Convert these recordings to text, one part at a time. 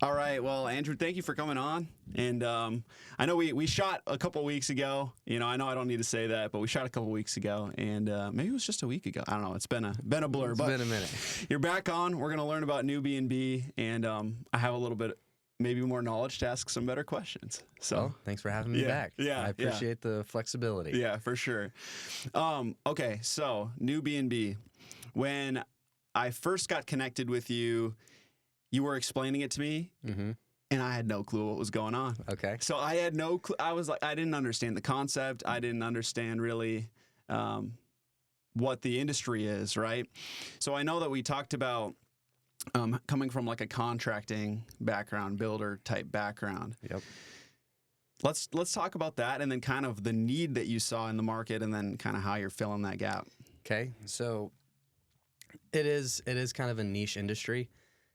All right. Well, Andrew, thank you for coming on. And I know we shot a couple weeks ago. I know I don't need to say that, but we shot a couple weeks ago, and maybe it was just a week ago. I don't know. It's been a blur. It's but been a minute. You're back on. We're gonna learn about NuBNB, and I have a little bit, maybe more knowledge to ask some better questions. So Well, thanks for having me back. I appreciate the flexibility. Yeah, for sure. Okay, so NuBNB. When I first got connected with you, you were explaining it to me, and I had no clue what was going on. Okay. So I had no clue. I was like, I didn't understand the concept. I didn't understand really what the industry is, right? So I know that we talked about coming from like a contracting background, builder type background. Yep. Let's talk about that, and then kind of the need that you saw in the market, and then kind of how you're filling that gap. Okay. So it is kind of a niche industry.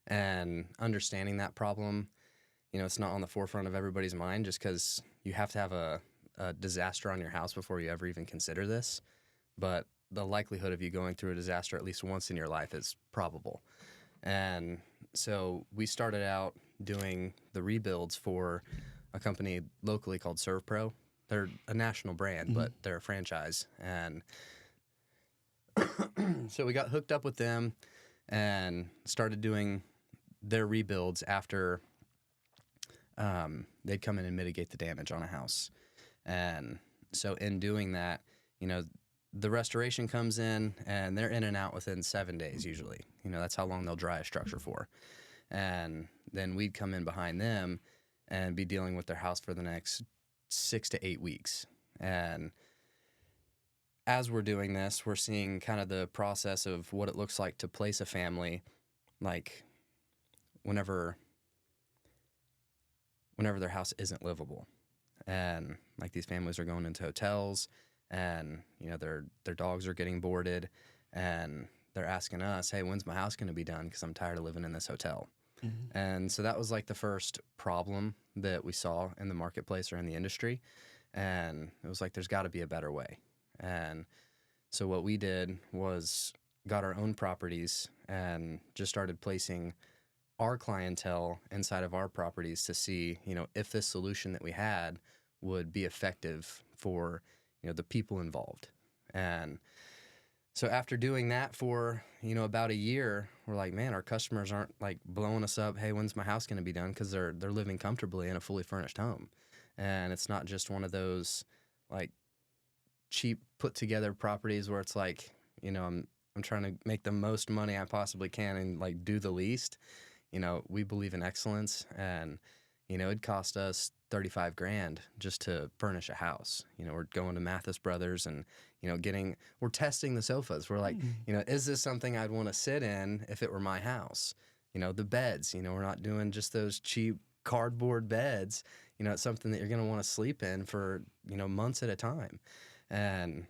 And understanding that problem, it's not on the forefront of everybody's mind just because you have to have a disaster on your house before you ever even consider this. But the likelihood of you going through a disaster at least once in your life is probable. And so we started out doing the rebuilds for a company locally called ServPro. They're a national brand, but they're a franchise. And so we got hooked up with them and started doing their rebuilds after they'd come in and mitigate the damage on a house. And so in doing that, the restoration comes in and they're in and out within 7 days usually. That's how long they'll dry a structure for. And then we'd come in behind them and be dealing with their house for the next 6 to 8 weeks. And as we're doing this, we're seeing kind of the process of what it looks like to place a family, like whenever their house isn't livable. And like these families are going into hotels and, their dogs are getting boarded and they're asking us, hey, when's my house going to be done? Because I'm tired of living in this hotel. And so that was like the first problem that we saw in the marketplace or in the industry. And it was like, there's got to be a better way. And so what we did was got our own properties and just started placing our clientele inside of our properties to see, if this solution that we had would be effective for, the people involved. And so after doing that for, about a year, we're like, man, our customers aren't like blowing us up. Hey, when's my house going to be done? Because they're living comfortably in a fully furnished home. And it's not just one of those like cheap put together properties where it's like, I'm trying to make the most money I possibly can and like do the least. We believe in excellence, and, it cost us $35,000 just to furnish a house. We're going to Mathis Brothers and, we're testing the sofas. We're like, is this something I'd want to sit in if it were my house? The beds, we're not doing just those cheap cardboard beds. It's something that you're going to want to sleep in for, months at a time. And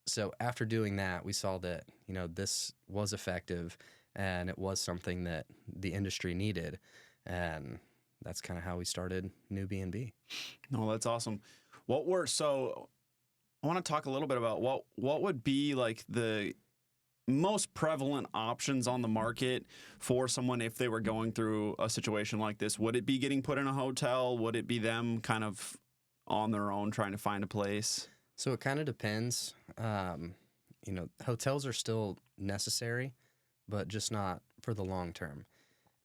so after doing that, we saw that, this was effective and it was something that the industry needed. And that's kind of how we started NuBNB. No, that's awesome. So I want to talk a little bit about what would be like the most prevalent options on the market for someone if they were going through a situation like this. Would it be getting put in a hotel? Would it be them kind of on their own trying to find a place? So it kind of depends. Hotels are still necessary, but just not for the long term.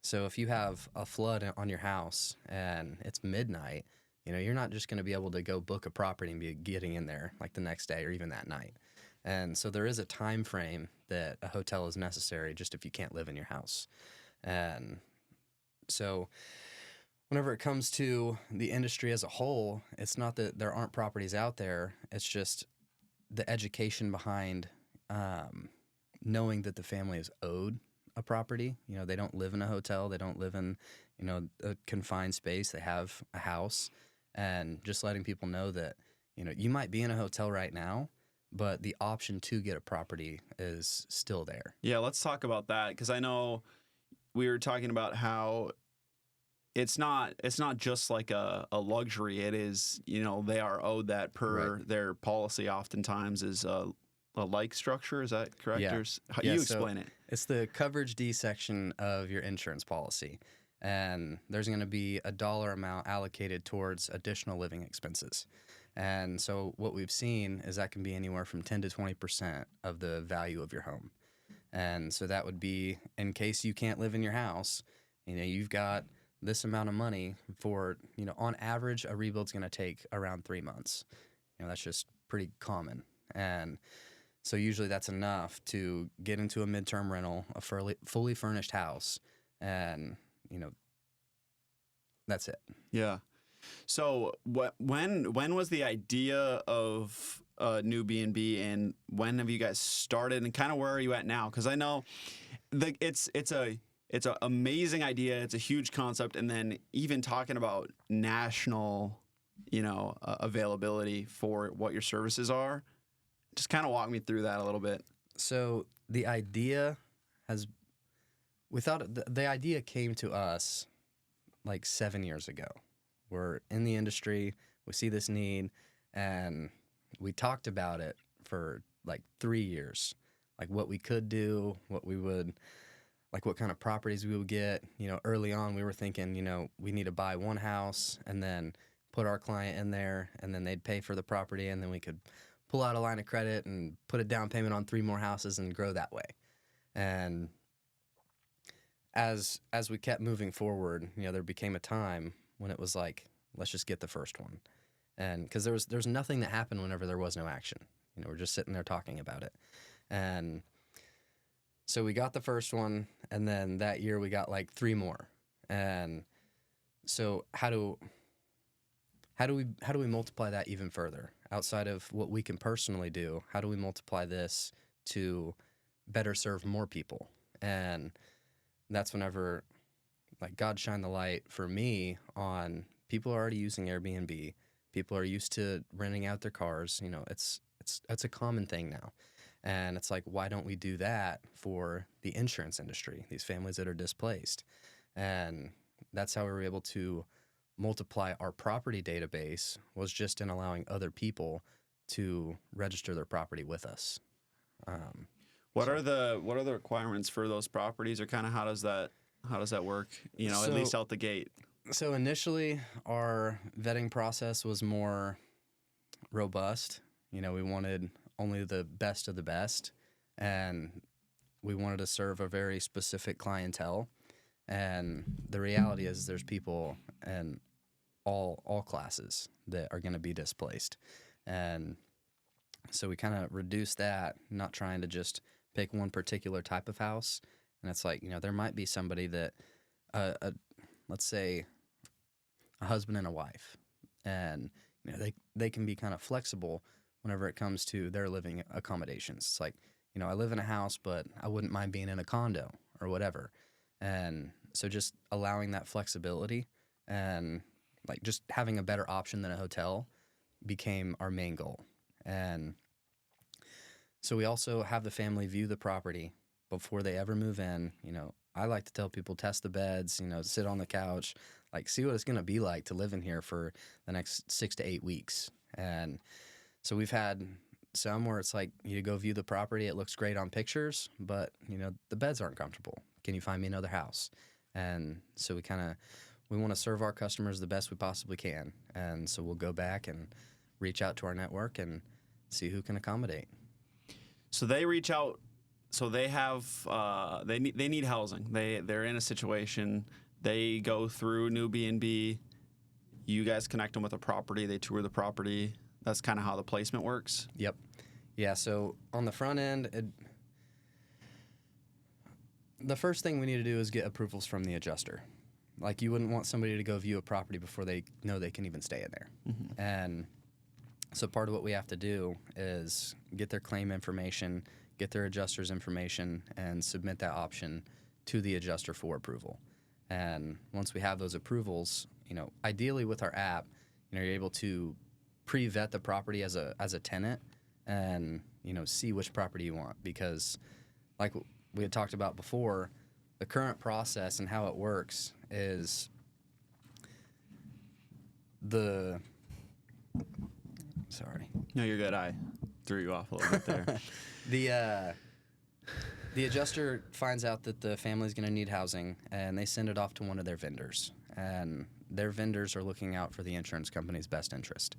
So if you have a flood on your house and it's midnight, you're not just going to be able to go book a property and be getting in there like the next day or even that night. And so there is a time frame that a hotel is necessary just if you can't live in your house. And so whenever it comes to the industry as a whole, it's not that there aren't properties out there. It's just the education behind knowing that the family is owed a property. They don't live in a hotel. They don't live in, a confined space. They have a house. And just letting people know that, you might be in a hotel right now, but the option to get a property is still there. Yeah, let's talk about that, because I know we were talking about how it's not just like a luxury. It is, they are owed that per their policy. Oftentimes is a like structure. Is that correct? Yeah. You explain it. It's the coverage D section of your insurance policy. and there's going to be a dollar amount allocated towards additional living expenses. And so what we've seen is that can be anywhere from 10 to 20% of the value of your home. And so that would be in case you can't live in your house, you've got this amount of money for, on average, a rebuild's going to take around 3 months. That's just pretty common. And so usually that's enough to get into a midterm rental, a fully furnished house, and, that's it. Yeah. So when was the idea of NuBNB, and when have you guys started, and kind of where are you at now? Because I know it's an amazing idea. It's a huge concept, and then even talking about national, availability for what your services are. Just kind of walk me through that a little bit. So the idea the idea came to us like 7 years ago. We're in the industry, we see this need, and we talked about it for like 3 years, like what we could do, what kind of properties we would get. Early on we were thinking, we need to buy one house and then put our client in there, and then they'd pay for the property, and then we could pull out a line of credit and put a down payment on 3 more houses and grow that way. And as we kept moving forward, there became a time when it was like, let's just get the first one. And because there's nothing that happened whenever there was no action. We're just sitting there talking about it. And so we got the first one, and then that year we got like 3 more. And so how do we multiply that even further? Outside of what we can personally do, how do we multiply this to better serve more people? And that's whenever, like, God shined the light for me on people are already using Airbnb. People are used to renting out their cars. It's a common thing now. And it's like, why don't we do that for the insurance industry, these families that are displaced? And that's how we were able to multiply our property database, was just in allowing other people to register their property with us. What are the requirements for those properties, or kind of how does that work? At least out the gate. So initially, our vetting process was more robust. We wanted only the best of the best, and we wanted to serve a very specific clientele. And the reality is, there's people in all classes that are going to be displaced. And so we kind of reduced that, not trying to just pick one particular type of house. And it's like, there might be somebody that, let's say, a husband and a wife, and they can be kind of flexible whenever it comes to their living accommodations. It's like, I live in a house, but I wouldn't mind being in a condo or whatever. And so just allowing that flexibility and like just having a better option than a hotel became our main goal. And so we also have the family view the property before they ever move in. I like to tell people, test the beds, sit on the couch, like see what it's going to be like to live in here for the next 6 to 8 weeks. And so we've had some where it's like, you go view the property, it looks great on pictures, but the beds aren't comfortable. Can you find me another house? And so we want to serve our customers the best we possibly can. And so we'll go back and reach out to our network and see who can accommodate. So they reach out. So they have they need housing. They're in a situation. They go through NuBNB. You guys connect them with a property. They tour the property. That's kind of how the placement works. Yep. Yeah. So on the front end, the first thing we need to do is get approvals from the adjuster. Like, you wouldn't want somebody to go view a property before they know they can even stay in there. Mm-hmm. And so part of what we have to do is get their claim information, get their adjuster's information, and submit that option to the adjuster for approval. And once we have those approvals, ideally with our app, you're able to pre-vet the property as a tenant and, see which property you want. Because like we had talked about before, the current process and how it works is sorry. No, you're good. I threw you off a little bit there. The adjuster finds out that the family's going to need housing, and they send it off to one of their vendors. And their vendors are looking out for the insurance company's best interest.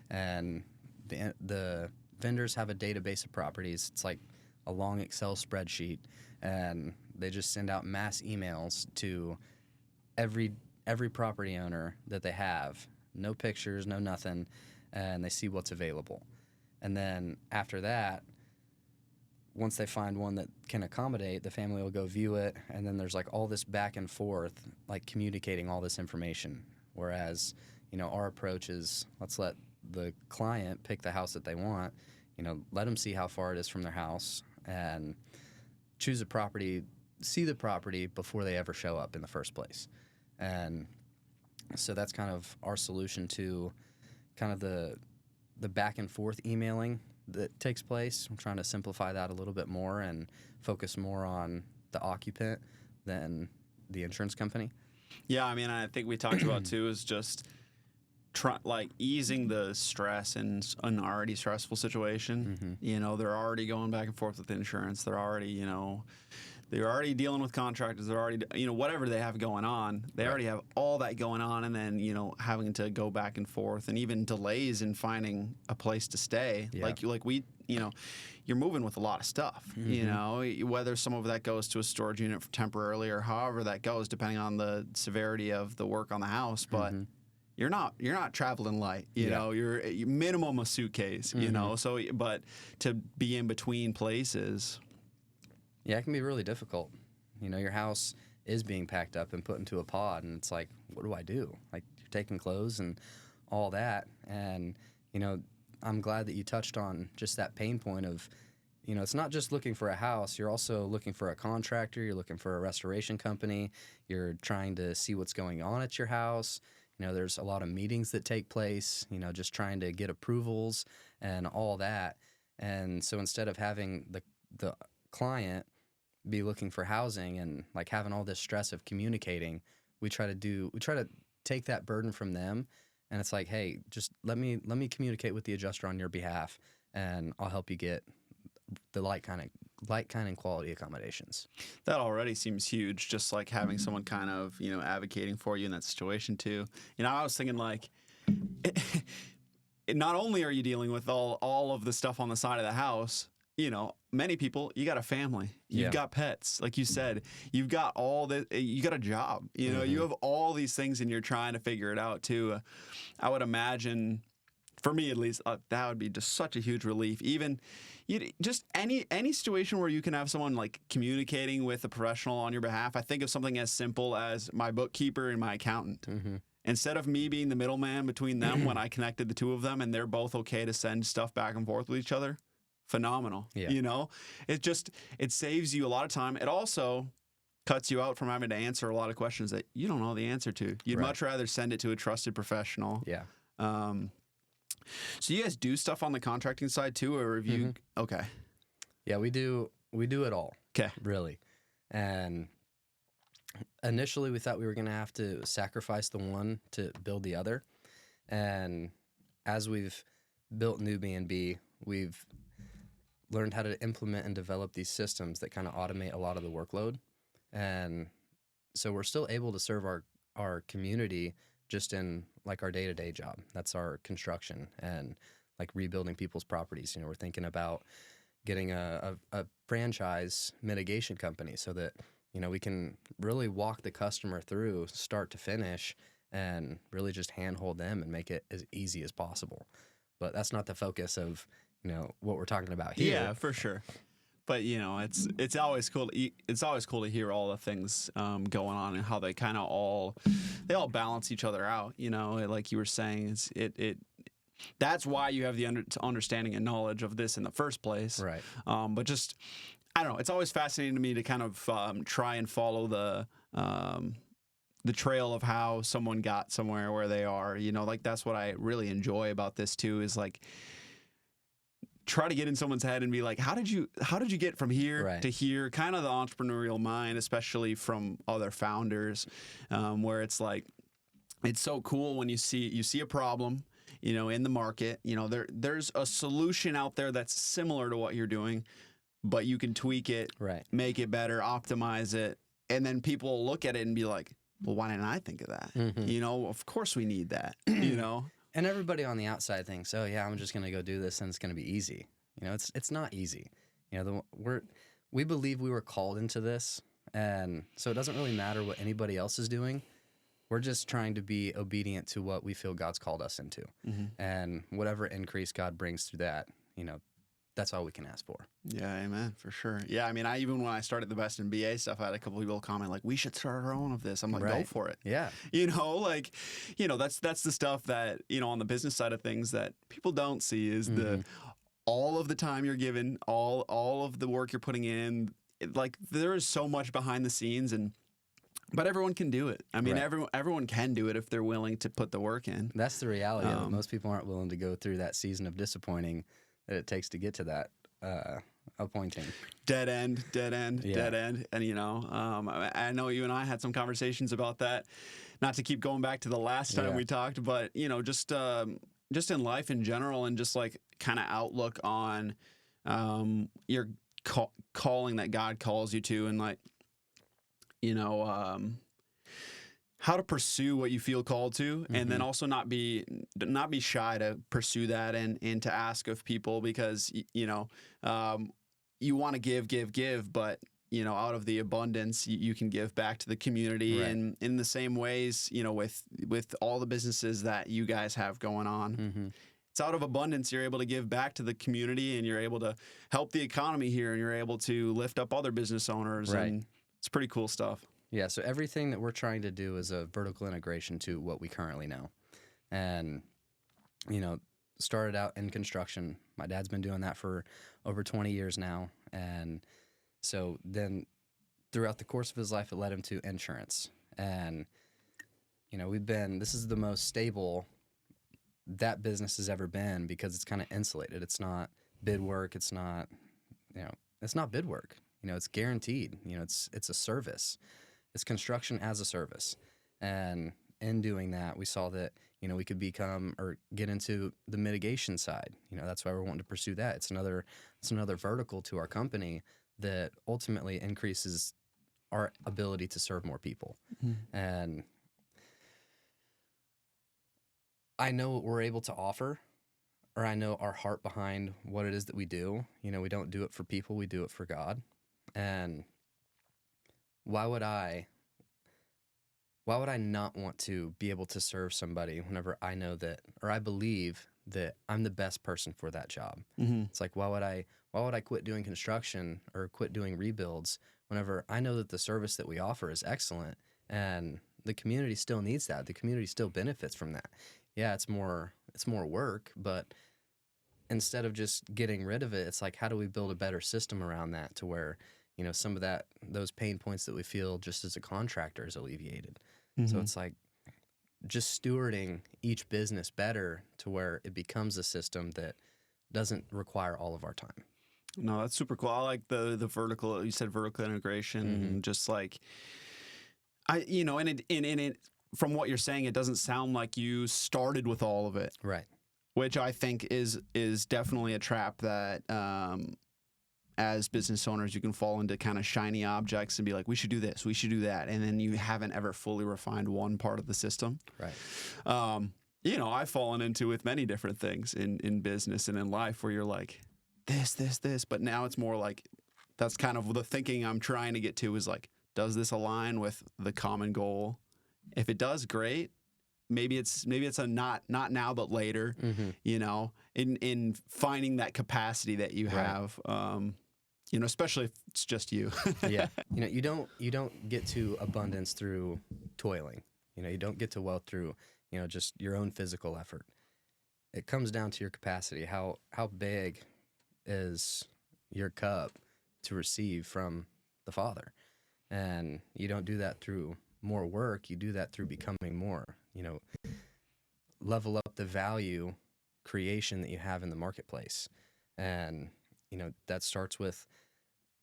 And the vendors have a database of properties. It's like a long Excel spreadsheet, and they just send out mass emails to every property owner that they have. No pictures, no nothing, and they see what's available. And then after that, once they find one that can accommodate, the family will go view it, and then there's like all this back and forth, like communicating all this information. Whereas, our approach is, let's let the client pick the house that they want, let them see how far it is from their house, and choose a property, see the property before they ever show up in the first place. And so that's kind of our solution to kind of the back and forth emailing that takes place. I'm trying to simplify that a little bit more and focus more on the occupant than the insurance company. Yeah, I mean, I think we talked about too is just easing the stress in an already stressful situation. Mm-hmm. They're already going back and forth with insurance. They're already, they're already dealing with contractors. They're already, whatever they have going on. They already have all that going on, and then having to go back and forth, and even delays in finding a place to stay. Yeah. Like we, you're moving with a lot of stuff. Mm-hmm. Whether some of that goes to a storage unit temporarily or however that goes, depending on the severity of the work on the house, but. Mm-hmm. You're not traveling light, you're minimum a suitcase, Mm-hmm. so, but to be in between places. Yeah, it can be really difficult. Your house is being packed up and put into a pod, and it's like, what do I do? Like, you're taking clothes and all that. And, I'm glad that you touched on just that pain point of, it's not just looking for a house. You're also looking for a contractor. You're looking for a restoration company. You're trying to see what's going on at your house. There's a lot of meetings that take place, just trying to get approvals and all that. And so instead of having the client be looking for housing and like having all this stress of communicating, we try to take that burden from them. And it's like, hey, just let me communicate with the adjuster on your behalf, and I'll help you get the light kind and quality accommodations. That already seems huge, just like having someone kind of, advocating for you in that situation too. I was thinking like, not only are you dealing with all of the stuff on the side of the house, many people, you got a family, you've got pets, like you said, you've got all this, you got a job, Mm-hmm. you have all these things and you're trying to figure it out too. I would imagine, for me at least, that would be just such a huge relief. Even just any situation where you can have someone like communicating with a professional on your behalf. I think of something as simple as my bookkeeper and my accountant. Mm-hmm. Instead of me being the middleman between them when I connected the two of them and they're both okay to send stuff back and forth with each other, phenomenal. Yeah. It saves you a lot of time. It also cuts you out from having to answer a lot of questions that you don't know the answer to. You'd Right. much rather send it to a trusted professional. Yeah. So you guys do stuff on the contracting side too, or have you? Mm-hmm. Okay. Yeah, we do it all. Okay. Really. And initially we thought we were going to have to sacrifice the one to build the other. And as we've built NuBNB, we've learned how to implement and develop these systems that kind of automate a lot of the workload. And so we're still able to serve our community just in like our day-to-day job. That's our construction and like rebuilding people's properties. We're thinking about getting a franchise mitigation company so that, we can really walk the customer through start to finish and really just handhold them and make it as easy as possible. But that's not the focus of, what we're talking about here. Yeah, for sure. But it's always cool. It's always cool to hear all the things going on and how they kind of all balance each other out. Like you were saying, that's why you have the understanding and knowledge of this in the first place. Right. But just I don't know. It's always fascinating to me to kind of try and follow the trail of how someone got somewhere where they are. Like that's what I really enjoy about this too. Is like. Try to get in someone's head and be like, how did you get from here to here? Kind of the entrepreneurial mind, especially from other founders, where it's like, it's so cool when you see a problem, in the market, there's a solution out there that's similar to what you're doing, but you can tweak it, Right. make it better, optimize it, and then people will look at it and be like, well, why didn't I think of that? You know, of course we need that, you know? And everybody on the outside thinks, oh yeah, I'm just going to go do this and it's going to be easy. You know, it's not easy. You know, we believe we were called into this, and so it doesn't really matter what anybody else is doing. We're just trying to be obedient to what we feel God's called us into. And whatever increase God brings through that, you know, that's all we can ask for. Yeah, amen, for sure. Yeah, I mean, even when I started the Best in BA stuff, I had a couple people comment like, we should start our own of this. I'm like, go for it. Yeah. You know, like, you know, that's the stuff that, you know, on the business side of things that people don't see is the all of the time you're given, all of the work you're putting in. Like, there is so much behind the scenes, but everyone can do it. I mean, everyone can do it if they're willing to put the work in. That's the reality of it. Most people aren't willing to go through that season of disappointing that it takes to get to that appointing. Dead end. And, you know, I know you and I had some conversations about that. Not to keep going back to the last time we talked, but, you know, just in life in general, and just like kind of outlook on your calling that God calls you to, and like, you know, how to pursue what you feel called to, and then also not be shy to pursue that, and to ask of people, because, you know, you want to give, but, you know, out of the abundance, you can give back to the community, and in the same ways, you know, with all the businesses that you guys have going on. It's out of abundance. You're able to give back to the community, and you're able to help the economy here, and you're able to lift up other business owners, and it's pretty cool stuff. Yeah, so everything that we're trying to do is a vertical integration to what we currently know. And, you know, started out in construction. My dad's been doing that for over 20 years now. And so then throughout the course of his life, it led him to insurance. And, you know, this is the most stable that business has ever been, because it's kind of insulated. It's not bid work. It's not bid work. You know, it's guaranteed. You know, it's a service. It's construction as a service. And in doing that, we saw that, you know, we could become or get into the mitigation side. You know, that's why we're wanting to pursue that. It's another vertical to our company that ultimately increases our ability to serve more people. And I know what we're able to offer, or I know our heart behind what it is that we do. You know, we don't do it for people, we do it for God. And why would I not want to be able to serve somebody whenever I know that, or I believe that I'm the best person for that job? It's like, why would I quit doing construction or quit doing rebuilds whenever I know that the service that we offer is excellent, and the community still needs that. The community still benefits from that. Yeah, it's more work, but instead of just getting rid of it, it's like, how do we build a better system around that to where, you know, some of those pain points that we feel just as a contractor is alleviated. So it's like just stewarding each business better to where it becomes a system that doesn't require all of our time. No, that's super cool. I like the vertical. You said vertical integration, and just like you know, and it from what you're saying, it doesn't sound like you started with all of it, Right. which I think is definitely a trap that as business owners you can fall into, kind of shiny objects and be like, we should do this, we should do that, and then you haven't ever fully refined one part of the system. Right. You know, I've fallen into with many different things in business and in life where you're like, this, but now it's more like, that's kind of the thinking I'm trying to get to, is like, does this align with the common goal? If it does, great. Maybe it's a not now but later. You know, in finding that capacity that you have. You know, especially if it's just you. Yeah. You know, you don't get to abundance through toiling. You know, you don't get to wealth through, you know, just your own physical effort. It comes down to your capacity. How big is your cup to receive from the Father? And you don't do that through more work. You do that through becoming more. You know, level up the value creation that you have in the marketplace. And, you know, that starts with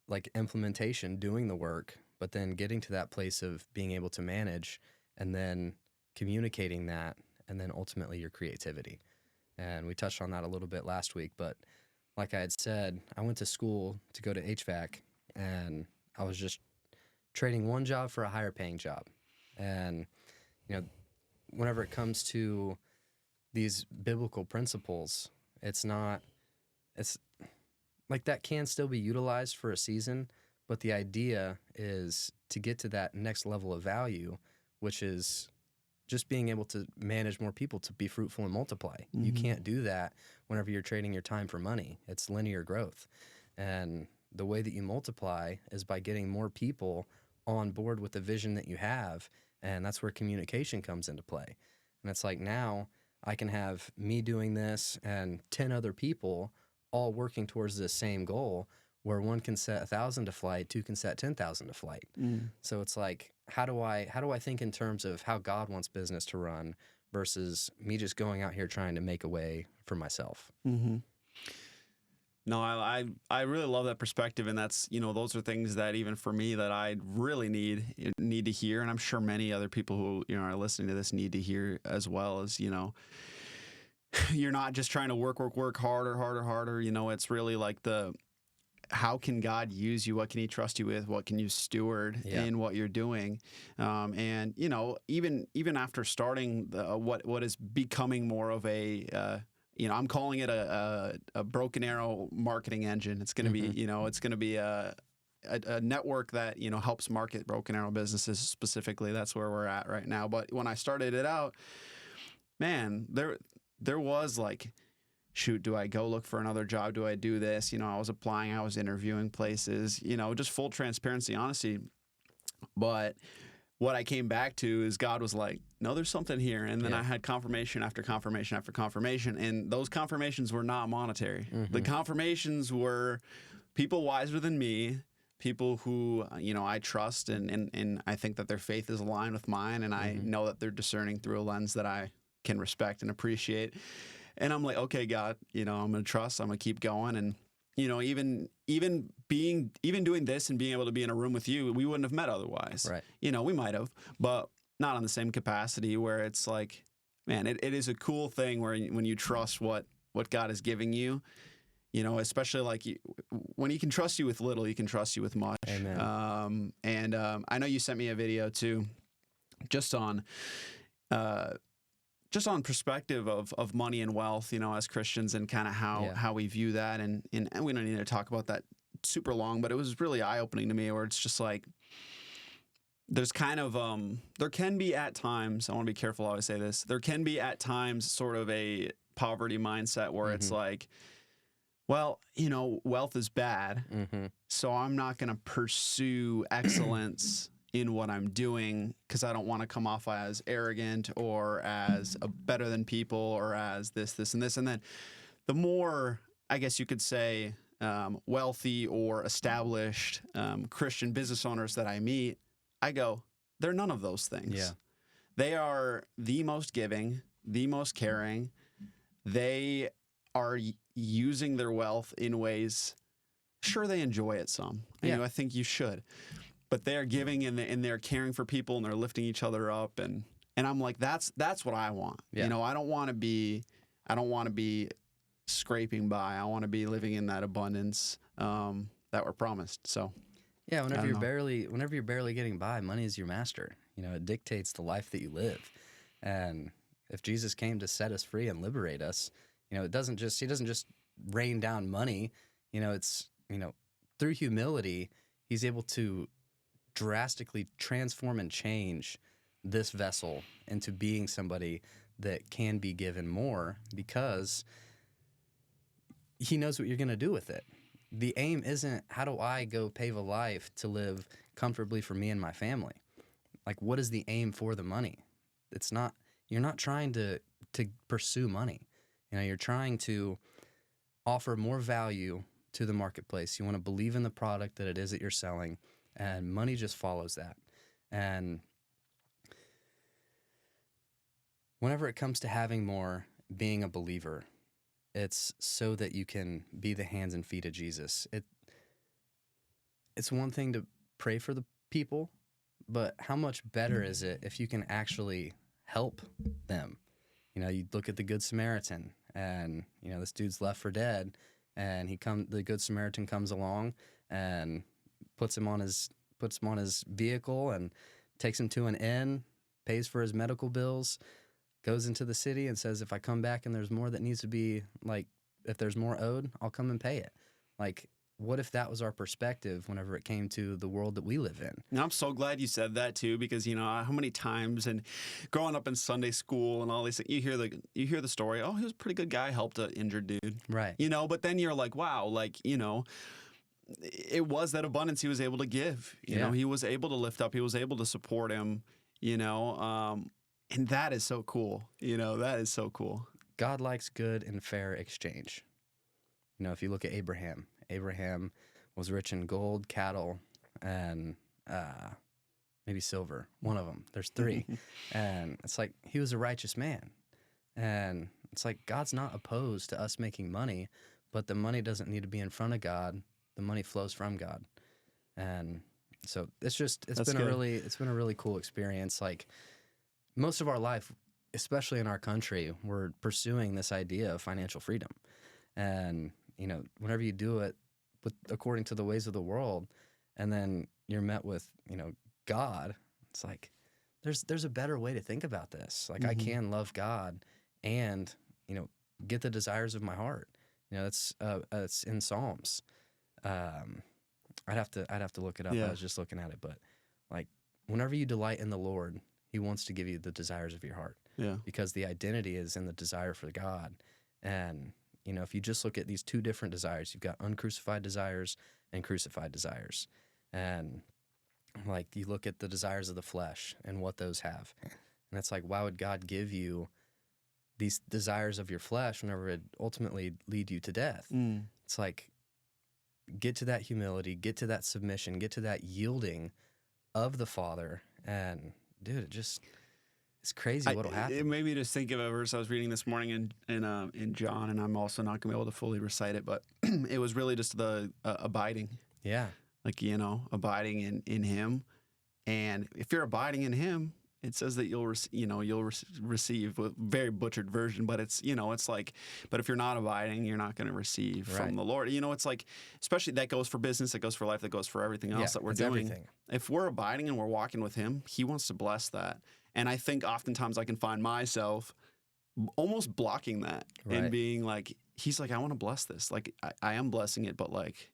like implementation, doing the work, but then getting to that place of being able to manage, and then communicating that, and then ultimately your creativity. And we touched on that a little bit last week, but like I had said, I went to school to go to HVAC, and I was just trading one job for a higher paying job. And, you know, whenever it comes to these biblical principles, it's like that can still be utilized for a season, but the idea is to get to that next level of value, which is just being able to manage more people to be fruitful and multiply. You can't do that whenever you're trading your time for money. It's linear growth. And the way that you multiply is by getting more people on board with the vision that you have. And that's where communication comes into play. And it's like now I can have me doing this and 10 other people all working towards the same goal, where one can set 1,000 to flight, two can set 10,000 to flight. So it's like, how do I think in terms of how God wants business to run versus me just going out here trying to make a way for myself? No, I really love that perspective, and that's, you know, those are things that even for me that I really need to hear, and I'm sure many other people who, you know, are listening to this need to hear as well. As, you know, you're not just trying to work harder. You know, it's really like how can God use you? What can He trust you with? What can you steward in what you're doing? And, you know, even after starting what is becoming more of a you know, I'm calling it a Broken Arrow marketing engine. It's going to be, you know, it's going to be a network that, you know, helps market Broken Arrow businesses specifically. That's where we're at right now. But when I started it out, man, there was like, shoot, do I go look for another job? Do I do this? You know, I was applying, I was interviewing places, you know, just full transparency, honesty. But what I came back to is God was like, no, there's something here. And then I had confirmation after confirmation after confirmation. And those confirmations were not monetary. The confirmations were people wiser than me, people who, you know, I trust and I think that their faith is aligned with mine. And I know that they're discerning through a lens that I can respect and appreciate. And I'm like, okay, God, you know, I'm going to trust, I'm going to keep going. And, you know, even doing this and being able to be in a room with you, we wouldn't have met otherwise. Right. You know, we might have, but not on the same capacity, where it's like, man, it is a cool thing when you trust what God is giving you, you know, especially like when He can trust you with little, He can trust you with much. Amen. I know you sent me a video too, just on perspective of money and wealth, you know, as Christians, and kind of how we view that. And we don't need to talk about that super long, but it was really eye-opening to me, where it's just like, there's kind of, there can be at times, I want to be careful how I say this, there can be at times sort of a poverty mindset where it's like, well, you know, wealth is bad, so I'm not going to pursue excellence in what I'm doing because I don't want to come off as arrogant or as better than people or as this and this. And then the more, I guess you could say, wealthy or established Christian business owners that I meet, I go, they're none of those things. Yeah. They are the most giving, the most caring. They are using their wealth in ways, sure, they enjoy it some. You know, I think you should. But they're giving and they're caring for people and they're lifting each other up. And I'm like, that's what I want. Yeah. You know, I don't want to be scraping by. I want to be living in that abundance that we're promised. So yeah, whenever you're barely getting by, money is your master. You know, it dictates the life that you live. And if Jesus came to set us free and liberate us, you know, he doesn't just rain down money. You know, it's, you know, through humility, he's able to drastically transform and change this vessel into being somebody that can be given more, because he knows what you're going to do with it. The aim isn't, how do I go pave a life to live comfortably for me and my family? Like, what is the aim for the money? It's not, you're not trying to pursue money. You know, you're trying to offer more value to the marketplace. You want to believe in the product that it is that you're selling, and money just follows that. And whenever it comes to having more, being a believer, it's so that you can be the hands and feet of Jesus. It's one thing to pray for the people, but how much better is it if you can actually help them? You know, you look at the Good Samaritan, and, you know, this dude's left for dead, and the Good Samaritan comes along and puts him on his vehicle and takes him to an inn, pays for his medical bills, goes into the city and says, if I come back and there's more that needs to be, like, if there's more owed, I'll come and pay it. Like, what if that was our perspective whenever it came to the world that we live in? And I'm so glad you said that too, because, you know, how many times, and growing up in Sunday school and all these things, you hear the story, oh, he was a pretty good guy, helped an injured dude. Right. You know, but then you're like, wow, like, you know, it was that abundance he was able to give. You know, he was able to lift up, he was able to support him, you know, and that is so cool. You know, that is so cool. God likes good and fair exchange. You know, if you look at Abraham was rich in gold, cattle, and maybe silver. One of them. There's three. And it's like, he was a righteous man. And it's like, God's not opposed to us making money, but the money doesn't need to be in front of God. The money flows from God. And so it's been a really cool experience. Like, most of our life, especially in our country, we're pursuing this idea of financial freedom. And, you know, whenever you do it according to the ways of the world, and then you're met with, you know, God, it's like, there's a better way to think about this. Like, I can love God and, you know, get the desires of my heart. You know, it's in Psalms. I'd have to look it up. Yeah. I was just looking at it, but like, whenever you delight in the Lord, He wants to give you the desires of your heart. Yeah. Because the identity is in the desire for God. And, you know, if you just look at these two different desires, you've got uncrucified desires and crucified desires. And like, you look at the desires of the flesh and what those have. And it's like, why would God give you these desires of your flesh whenever it ultimately lead you to death? It's like, get to that humility, get to that submission, get to that yielding of the Father. And dude, it's crazy what'll happen. It made me just think of a verse I was reading this morning in John, and I'm also not going to be able to fully recite it, but it was really just the abiding. Yeah. Like, you know, abiding in Him. And if you're abiding in Him, it says that you'll receive a very butchered version, but it's, you know, it's like, but if you're not abiding, you're not going to receive from the Lord. You know, it's like, especially that goes for business, that goes for life, that goes for everything else that we're doing. Everything. If we're abiding and we're walking with Him, He wants to bless that. And I think oftentimes I can find myself almost blocking that and being like, He's like, I want to bless this. Like, I am blessing it, but like,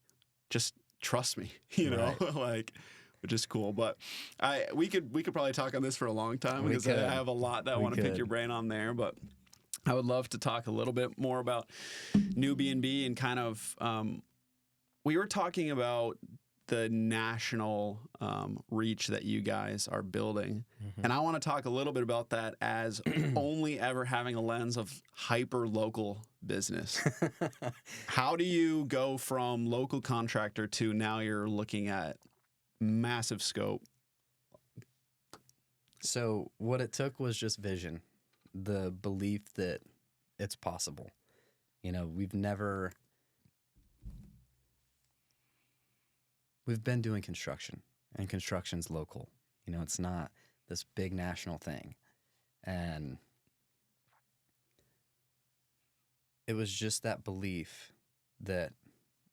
just trust me, you know, like, which is cool. But we could probably talk on this for a long time, because I have a lot that I want to pick your brain on there. But I would love to talk a little bit more about NuBNB and kind of, we were talking about the national reach that you guys are building. And I want to talk a little bit about that as only ever having a lens of hyper local business. How do you go from local contractor to now you're looking at massive scope? So what it took was just vision, the belief that it's possible. You know, we've been doing construction, and construction's local. You know, it's not this big national thing. And it was just that belief that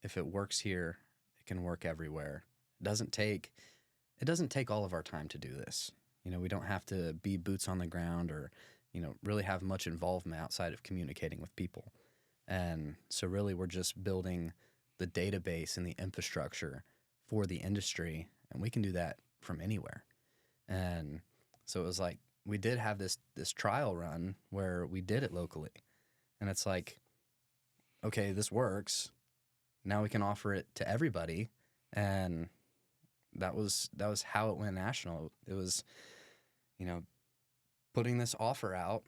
if it works here, it can work everywhere. It doesn't take all of our time to do this. You know, we don't have to be boots on the ground or, you know, really have much involvement outside of communicating with people. And so really we're just building the database and the infrastructure for the industry, and we can do that from anywhere. And so it was like, we did have this trial run where we did it locally. And it's like, okay, this works. Now we can offer it to everybody. And that was how it went national. It was, you know, putting this offer out.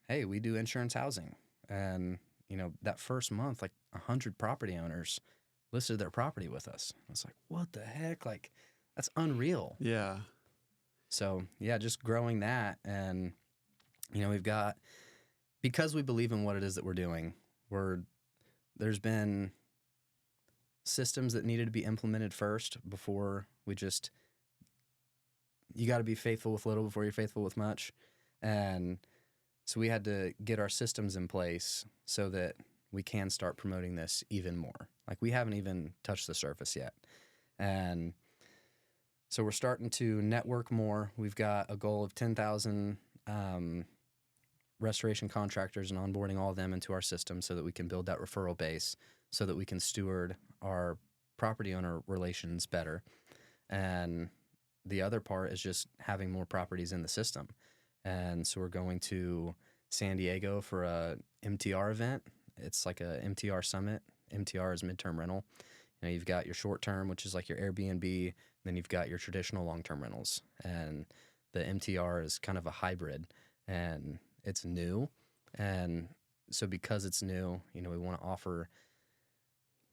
Hey, we do insurance housing. And, you know, that first month, like 100 property owners listed their property with us. I was like, what the heck? Like, that's unreal. Yeah. So, yeah, just growing that. And, you know, we've got, because we believe in what it is that we're doing, there's been systems that needed to be implemented first before we just, you got to be faithful with little before you're faithful with much. And so we had to get our systems in place so that we can start promoting this even more. Like, we haven't even touched the surface yet. And so we're starting to network more. We've got a goal of 10,000 restoration contractors and onboarding all of them into our system so that we can build that referral base, so that we can steward our property owner relations better. And the other part is just having more properties in the system. And so we're going to San Diego for a MTR event. It's like a MTR summit. MTR is midterm rental. You know, you've got your short term, which is like your Airbnb, then you've got your traditional long-term rentals. And the MTR is kind of a hybrid, and it's new. And so because it's new, you know, we want to offer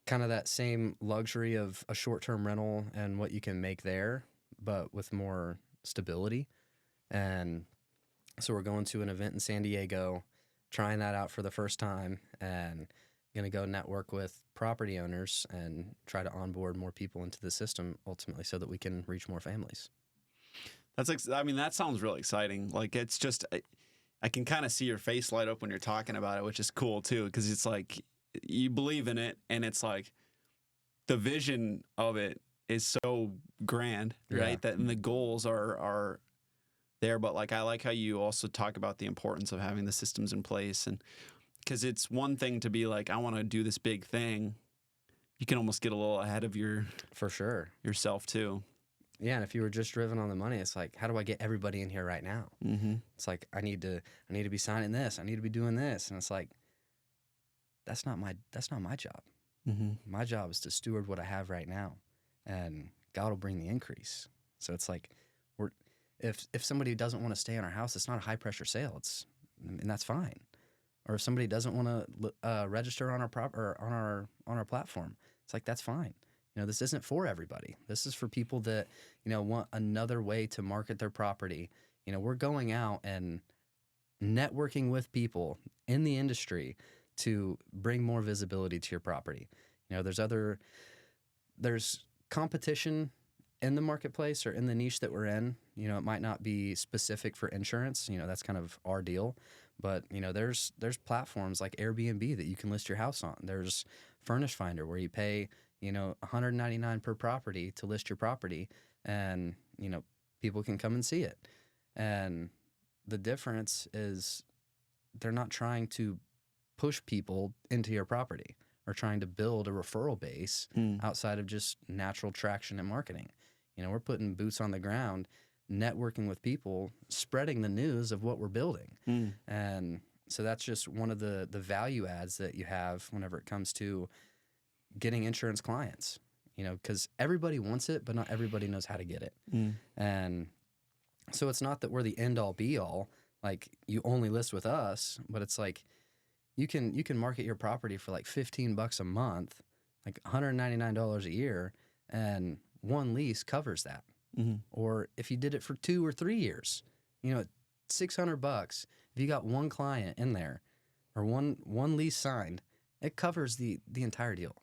kind of that same luxury of a short-term rental and what you can make there, but with more stability. And so we're going to an event in San Diego, trying that out for the first time, and going to go network with property owners and try to onboard more people into the system ultimately so that we can reach more families. I mean, that sounds really exciting. Like, it's just, I can kind of see your face light up when you're talking about it, which is cool too, because it's like you believe in it, and it's like the vision of it is so grand, right? Yeah. That and the goals are there, but like I like how you also talk about the importance of having the systems in place, and because it's one thing to be like, I want to do this big thing. You can almost get a little ahead of For sure. yourself too. Yeah, and if you were just driven on the money, it's like, how do I get everybody in here right now? Mm-hmm. It's like, I need to be signing this. I need to be doing this. And it's like, that's not my job. Mm-hmm. My job is to steward what I have right now, and God will bring the increase. So it's like, if somebody doesn't want to stay in our house, it's not a high pressure sale. And that's fine. Or if somebody doesn't want to register on our platform, it's like, that's fine. You know, this isn't for everybody. This is for people that, you know, want another way to market their property. You know, we're going out and networking with people in the industry to bring more visibility to your property. You know, there's competition in the marketplace or in the niche that we're in. You know, it might not be specific for insurance. You know, that's kind of our deal. But, you know, there's platforms like Airbnb that you can list your house on. There's Furnish Finder where you pay, you know, $199 per property to list your property, and, you know, people can come and see it. And the difference is they're not trying to push people into your property or trying to build a referral base outside of just natural traction and marketing. You know, we're putting boots on the ground, networking with people, spreading the news of what we're building. And so that's just one of the value adds that you have whenever it comes to getting insurance clients, you know, because everybody wants it, but not everybody knows how to get it. And so it's not that we're the end all be all, like you only list with us, but it's like you can market your property for like $15 a month, like $199 a year, and one lease covers that. Or if you did it for 2 or 3 years, you know, $600. If you got one client in there or one lease signed, it covers the entire deal.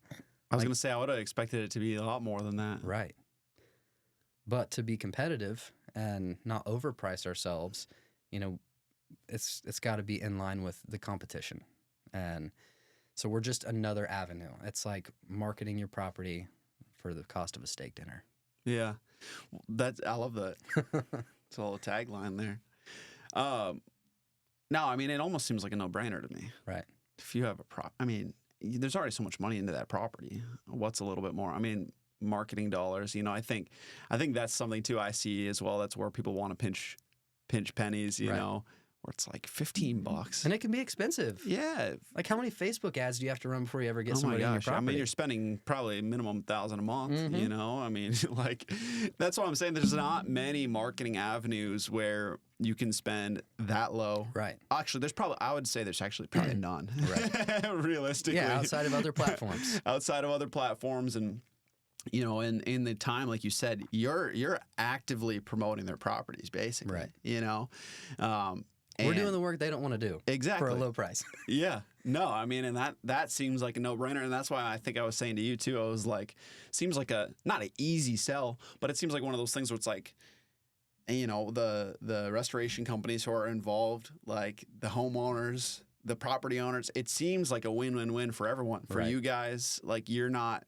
I was going to say, I would have expected it to be a lot more than that. Right. But to be competitive and not overprice ourselves, you know, it's got to be in line with the competition. And so we're just another avenue. It's like marketing your property for the cost of a steak dinner. Yeah. I love that. It's a little tagline there. No, I mean, it almost seems like a no-brainer to me. Right. If you have I mean, there's already so much money into that property. What's a little bit more? I mean, marketing dollars, you know, I think that's something too I see as well. That's where people want to pinch pennies, you know, where it's like $15. And it can be expensive. Yeah. Like, how many Facebook ads do you have to run before you ever get somebody in your property? I mean, you're spending probably minimum $1,000 a month, you know? I mean, like, that's what I'm saying. There's not many marketing avenues where you can spend that low. Right. Actually, I would say there's actually probably none. Right. Realistically. Yeah, outside of other platforms. Outside of other platforms. And, you know, in the time, like you said, you're actively promoting their properties, basically. Right. You know? We're doing the work they don't want to do. Exactly. For a low price. Yeah. No, I mean, and that seems like a no-brainer. And that's why I think I was saying to you, too, I was like, seems like not an easy sell, but it seems like one of those things where it's like, you know, the restoration companies who are involved, like the homeowners, the property owners, it seems like a win-win-win for everyone. For Right. you guys, like you're not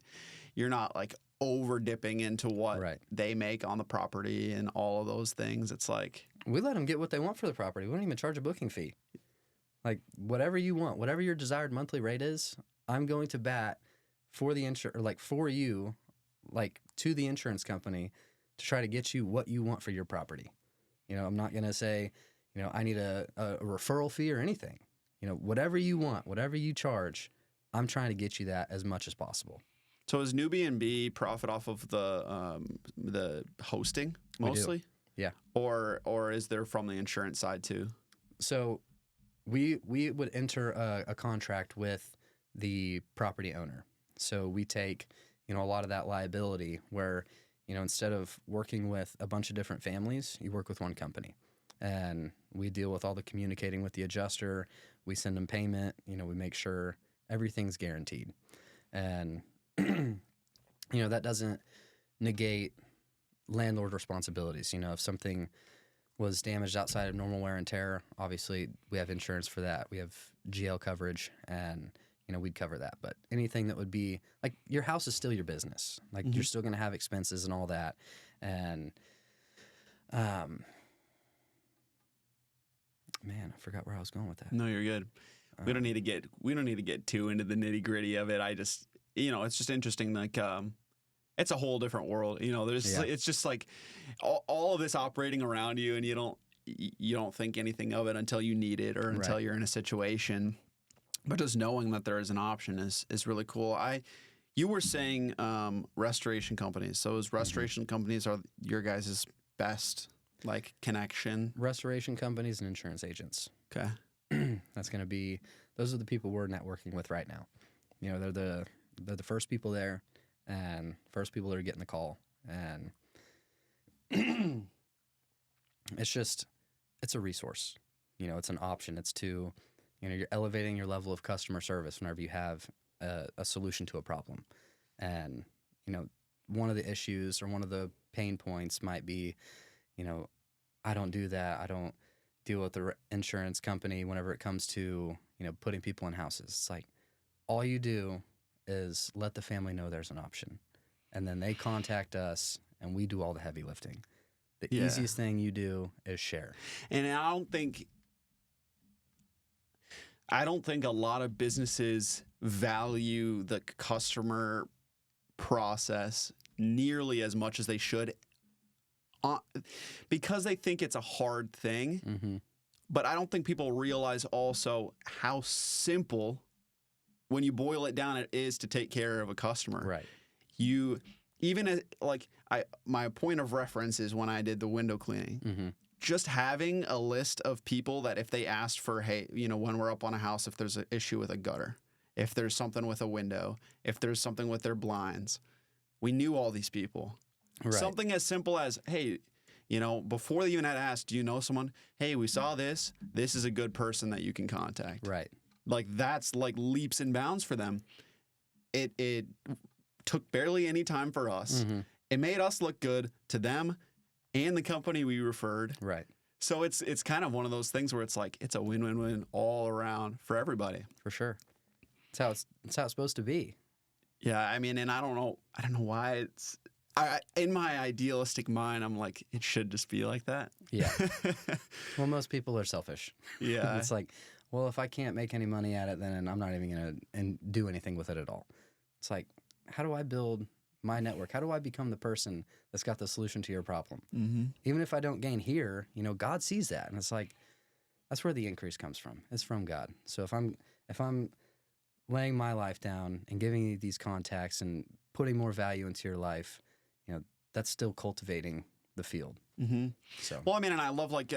like over dipping into what Right. they make on the property and all of those things. It's like, We let them get what they want for the property. We don't even charge a booking fee. Like whatever you want, whatever your desired monthly rate is, I'm going to bat for the for you, like to the insurance company to try to get you what you want for your property. You know, I'm not going to say, you know, I need a referral fee or anything. You know, whatever you want, whatever you charge, I'm trying to get you that as much as possible. so is NuBNB profit off of the hosting mostly? Yeah. Or is there from the insurance side too? So we would enter a contract with the property owner. So we take, you know, a lot of that liability where, you know, instead of working with a bunch of different families, you work with one company. And we deal with all the communicating with the adjuster. We send them payment. You know, we make sure everything's guaranteed. And, you know, that doesn't negate landlord responsibilities. You know, if something was damaged outside of normal wear and tear, obviously we have insurance for that. We have GL coverage and, you know, we'd cover that. But anything that would be like your house is still your business. Like you're still going to have expenses and all that. And, man, I forgot where I was going with that. No, you're good. We don't need to get too into the nitty gritty of it. I just, you know, it's just interesting. Like, it's a whole different world. You know, it's just like all of this operating around you, and you don't think anything of it until you need it or until you're in a situation. But just knowing that there is an option is really cool. You were saying restoration companies. So as restoration companies are your guys' best like connection? Restoration companies and insurance agents. Okay. That's going to be, those are the people we're networking with right now. You know, they're the first people there and first people that are getting the call. And it's a resource. You know, it's an option. It's to, you know, you're elevating your level of customer service whenever you have a solution to a problem. And, you know, one of the issues or one of the pain points might be, you know, I don't do that. I don't deal with the insurance company whenever it comes to, you know, putting people in houses. It's like all you do is let the family know there's an option. And then they contact us and we do all the heavy lifting. The easiest thing you do is share. And I don't think a lot of businesses value the customer process nearly as much as they should because they think it's a hard thing. Mm-hmm. But I don't think people realize also how simple, when you boil it down, it is to take care of a customer. Right. My point of reference is when I did the window cleaning. Mm-hmm. Just having a list of people that if they asked for, hey, you know, when we're up on a house, if there's an issue with a gutter, if there's something with a window, if there's something with their blinds, we knew all these people. Right. Something as simple as, hey, you know, before they even had asked, do you know someone? Hey, we saw this. This is a good person that you can contact. Right. Like that's like leaps and bounds for them. It took barely any time for us. Mm-hmm. It made us look good to them and the company we referred. Right. So it's kind of one of those things where it's like it's a win-win-win all around for everybody. For sure. That's how it's supposed to be. Yeah, I mean, and I don't know why in my idealistic mind, I'm like, it should just be like that. Yeah. Well, most people are selfish. Yeah. It's like, well, if I can't make any money at it, then I'm not even going to do anything with it at all. It's like, how do I build my network? How do I become the person that's got the solution to your problem? Mm-hmm. Even if I don't gain here, you know, God sees that. And it's like, that's where the increase comes from. It's from God. So if I'm laying my life down and giving you these contacts and putting more value into your life, you know, that's still cultivating the field. Mm-hmm. So, well, I mean, and I love like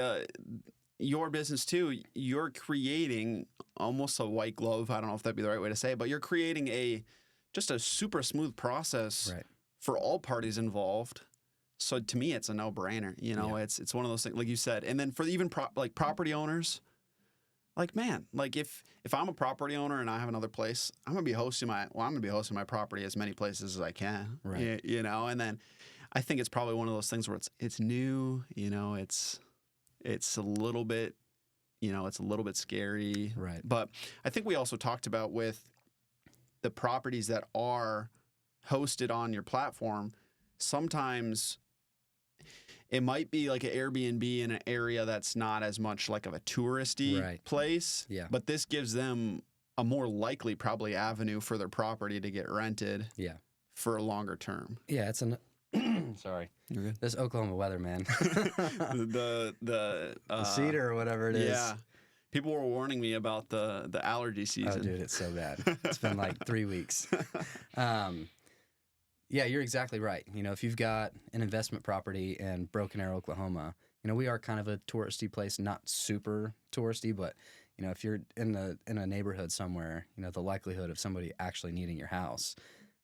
your business too. You're creating almost a white glove. I don't know if that'd be the right way to say it, but you're creating just a super smooth process for all parties involved. So to me, it's a no-brainer. You know, it's one of those things, like you said. And then for even property owners, like, man, like if I'm a property owner and I have another place, I'm gonna be hosting my property as many places as I can. Right. You know, and then I think it's probably one of those things where it's new. You know, it's a little bit you know, it's a little bit scary. Right. But I think we also talked about with the properties that are hosted on your platform, sometimes it might be like an Airbnb in an area that's not as much like of a touristy place. Yeah. But this gives them a more likely probably avenue for their property to get rented. Yeah. For a longer term. Yeah, it's an sorry. You're good. This Oklahoma weather, man. the cedar or whatever it is. Yeah. People were warning me about the allergy season. Oh, dude, it's so bad. It's been like 3 weeks. Yeah, you're exactly right. You know, if you've got an investment property in Broken Arrow, Oklahoma, you know, we are kind of a touristy place, not super touristy, but you know, if you're in a neighborhood somewhere, you know, the likelihood of somebody actually needing your house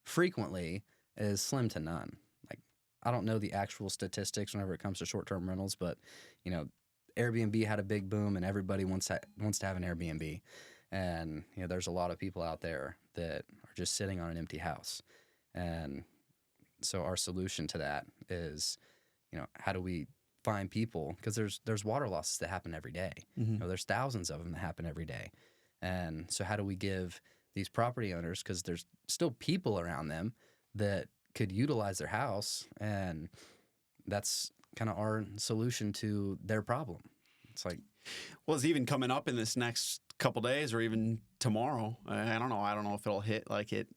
frequently is slim to none. Like, I don't know the actual statistics whenever it comes to short-term rentals, but you know, Airbnb had a big boom, and everybody wants to have an Airbnb, and you know, there's a lot of people out there that are just sitting on an empty house, and so our solution to that is, you know, how do we find people? Because there's water losses that happen every day. Mm-hmm. You know, there's thousands of them that happen every day, and so how do we give these property owners, because there's still people around them that could utilize their house, and that's kind of our solution to their problem. It's like, well, it's even coming up in this next couple days or even tomorrow. I don't know if it'll hit like it.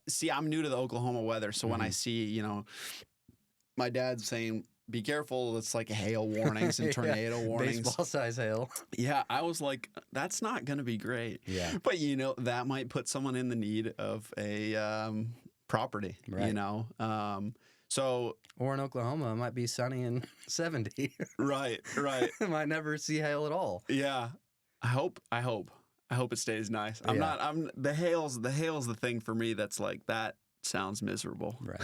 See, I'm new to the Oklahoma weather, so when I see, you know, my dad's saying, be careful, it's like hail warnings and tornado warnings. Baseball size hail. Yeah, I was like, that's not going to be great. Yeah. But, you know, that might put someone in the need of a property, you know. Or in Oklahoma, it might be sunny and 70. Right. Might never see hail at all. Yeah. I hope it stays nice. The hail's the thing for me that's like, that sounds miserable. Right.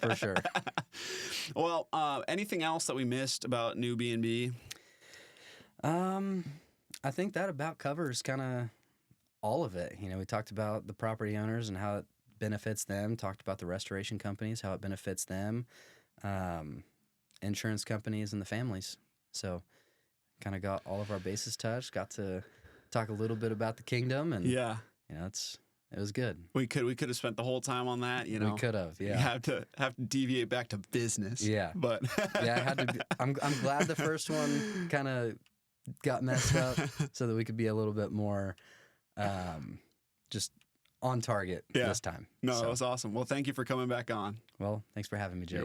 For sure. Well, anything else that we missed about NuBNB? I think that about covers kind of all of it. You know, we talked about the property owners and how it benefits them, talked about the restoration companies, how it benefits them, insurance companies, and the families. So kind of got all of our bases touched, got to talk a little bit about the kingdom, and you know, it was good. We could have spent the whole time on that, you know. We could have, yeah. You have to deviate back to business. Yeah. But yeah, I had to I'm glad the first one kind of got messed up so that we could be a little bit more just on target this time. No, it was awesome. Well, thank you for coming back on. Well, thanks for having me, Jake.